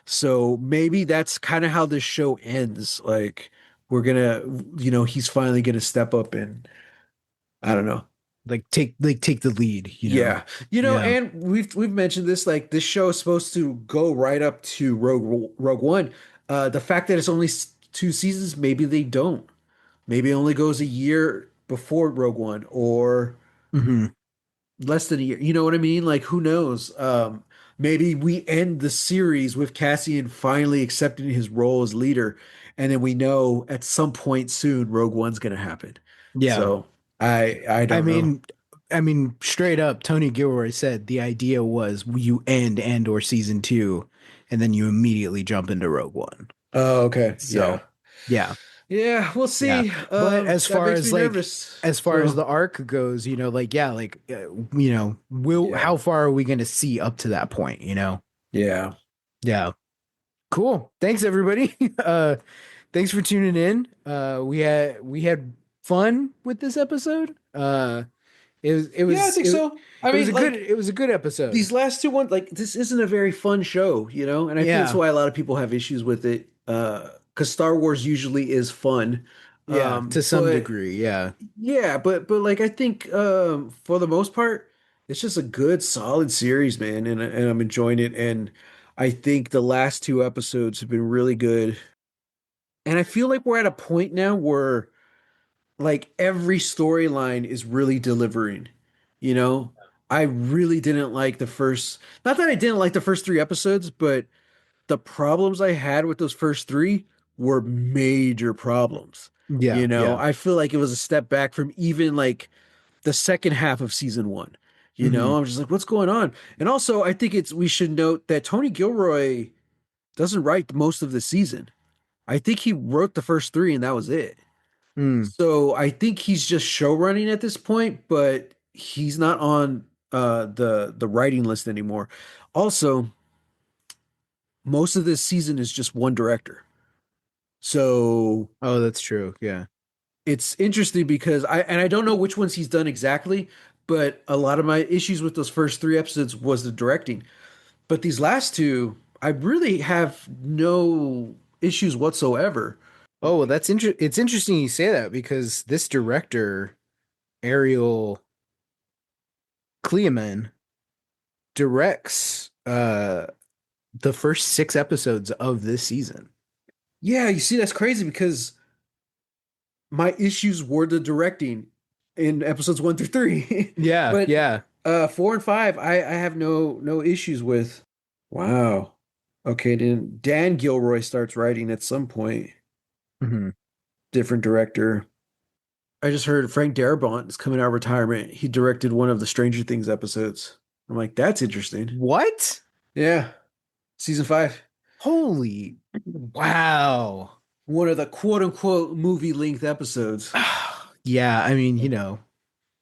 So maybe that's kind of how this show ends. Like we're gonna, he's finally gonna step up and I don't know. Take the lead, you know. Yeah. Yeah. And we've mentioned this, like this show is supposed to go right up to Rogue One. The fact that it's only two seasons, maybe they don't. Maybe it only goes a year before Rogue One or Hmm. less than a year. You know what I mean? Like who knows? Maybe we end the series with Cassian finally accepting his role as leader, and then we know at some point soon Rogue One's gonna happen. Yeah. So I I don't know. mean, I mean, straight up, Tony Gilroy said the idea was you end Andor season two, and then you immediately jump into Rogue One. Oh, okay. Yeah. So, yeah, Yeah, we'll yeah. see. But That makes me nervous. as far as So, the arc goes, you know, like yeah, like you know, will yeah. how far are we going to see up to that point? You know? Yeah. Yeah. Cool. Thanks everybody. Thanks for tuning in. We had fun with this episode. It was it Yeah, I was think it, so. I it was mean, a good like it was a good episode. these last two ones, like this isn't a very fun show, and I think that's Yeah. why a lot of people have issues with it. Because Star Wars usually is fun. Yeah, to some But degree. Yeah. yeah, but like I think for the most part, it's just a good, solid series, man, and I'm enjoying it. And I think the last two episodes have been really good. And I feel like we're at a point now where like every storyline is really delivering. You know, I really didn't like the first, not that I didn't like the first three episodes, but the problems I had with those first three were major problems. Yeah, yeah. I feel like it was a step back from even like the second half of season one. Hmm. I'm just like, what's going on? And also, I think we should note that Tony Gilroy doesn't write most of the season. I think he wrote the first three and that was it. Mm. So I think he's just show running at this point, but he's not on the writing list anymore. Also, most of this season is just one director. So Oh, that's true. Yeah. it's interesting because I don't know which ones he's done exactly, but a lot of my issues with those first three episodes was the directing. But these last two, I really have no issues whatsoever. Oh, well, it's interesting you say that because this director, Ariel Cleoman, directs the first six episodes of this season. Yeah, you see, that's crazy because my issues were the directing in episodes one through three. Yeah, But yeah. four and five, I have no issues with. Wow. Okay, then Dan Gilroy starts writing at some point. Hmm. Different director. I just heard Frank Darabont is coming out of retirement. He directed one of the Stranger Things episodes. I'm like, that's interesting. What? Yeah, season five. Holy wow. One of the quote unquote movie length episodes. Yeah, I mean, you know,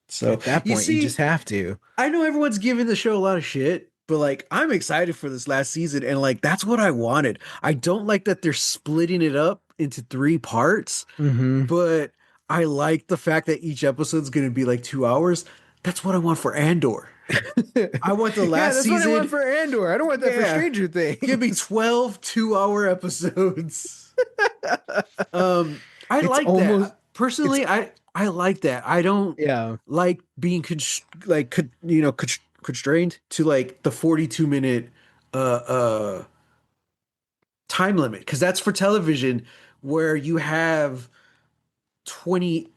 So at that you point you just see, have to. I know everyone's giving the show a lot of shit, but like I'm excited for this last season and like that's what I wanted. I don't like that they're splitting it up into three parts, Hmm. but I like the fact that each episode's going to be like 2 hours. That's what I want for Andor. I want the Yeah, last that's what I want season. for Andor. I don't want that for Yeah. Stranger Give me Things. 12 2-hour episodes. I It's like almost that. it's Personally, I like that. I don't yeah. like being constrained to like the 42-minute uh time limit because that's for television where you have 20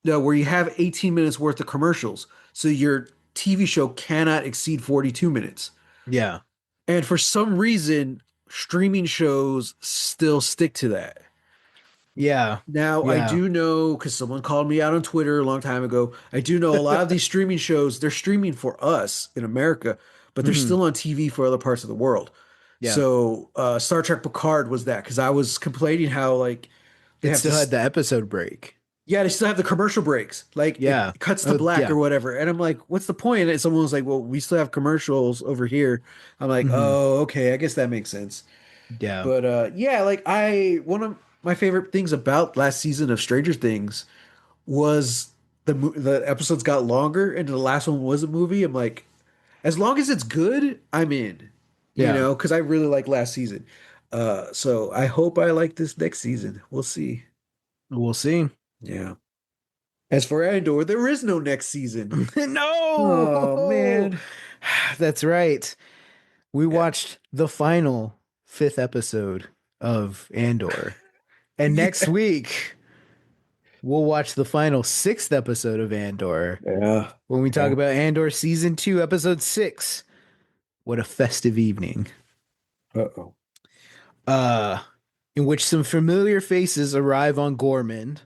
no, where you have 18 minutes worth of commercials. So your TV show cannot exceed 42 minutes. Yeah. And for some reason, streaming shows still stick to that. Yeah. Now, I Yeah. do know because someone called me out on Twitter a long time ago. I do know a lot of these streaming shows, they're streaming for us in America, but they're Hmm. still on TV for other parts of the world. Yeah. So, Star Trek Picard was that because I was complaining how, like, they It have still had this, the episode break. yeah, they still have the commercial breaks. Like, Yeah. it cuts to Oh, black yeah. or whatever. And I'm like, what's the point? And someone was like, well, we still have commercials over here. I'm like, Hmm. oh, okay, I guess that makes sense. Yeah. But yeah, like I want to. my favorite things about last season of Stranger Things was the episodes got longer and the last one was a movie. I'm like, as long as it's good, I'm in, Yeah, because I really like last season. So I hope I like this next season. We'll see. we'll see. Yeah. As for Andor, there is no next season. Oh No, man. that's right. We Yeah. watched the final fifth episode of Andor, and next Yeah. week we'll watch the final sixth episode of Andor Yeah. when we talk Yeah. about Andor season 2, episode 6. What a festive evening! Uh-oh. Uh, in which some familiar faces arrive on Gorman.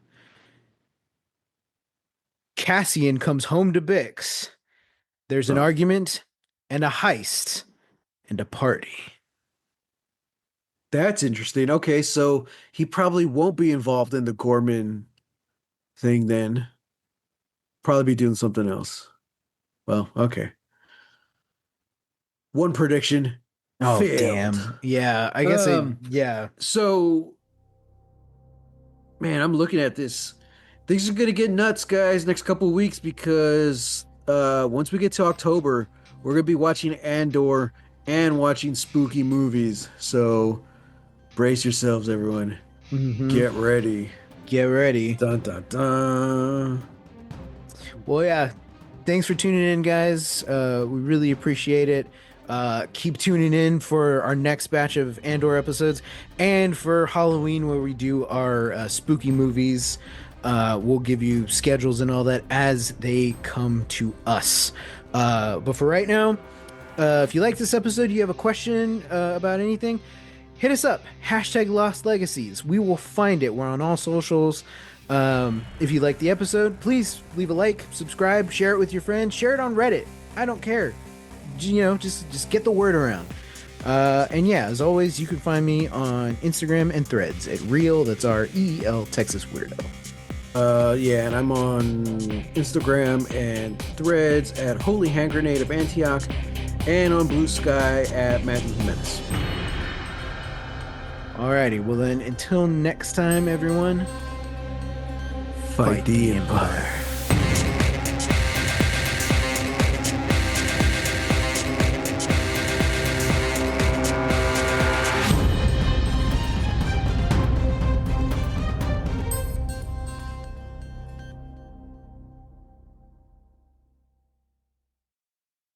Cassian comes home to Bix. There's an Oh, argument and a heist and a party. that's interesting. Okay, so he probably won't be involved in the Gorman thing then. Probably be doing something else. Well, okay. One prediction Oh, failed. damn. Yeah, I guess Um, yeah. so man, I'm looking at this. Things are gonna get nuts, guys, next couple weeks because once we get to October, we're gonna be watching Andor and watching spooky movies. So brace yourselves, everyone. Hmm. Get ready. Get ready. Dun dun dun. Well, yeah. Thanks for tuning in, guys. We really appreciate it. Keep tuning in for our next batch of Andor episodes and for Halloween, where we do our spooky movies. We'll give you schedules and all that as they come to us. But for right now, if you like this episode, you have a question about anything, hit us up. Hashtag Lost Legacies. We will find it. We're on all socials. If you like the episode, please leave a like, subscribe, share it with your friends, share it on Reddit. I don't care. Just get the word around. And yeah, as always, you can find me on Instagram and Threads at Real. That's REL Texas Weirdo. Yeah, and I'm on Instagram and Threads at Holy Hand Grenade of Antioch, and on BluSky at Matthew Jimenez. Alrighty, well then, until next time, everyone, Fight the Empire.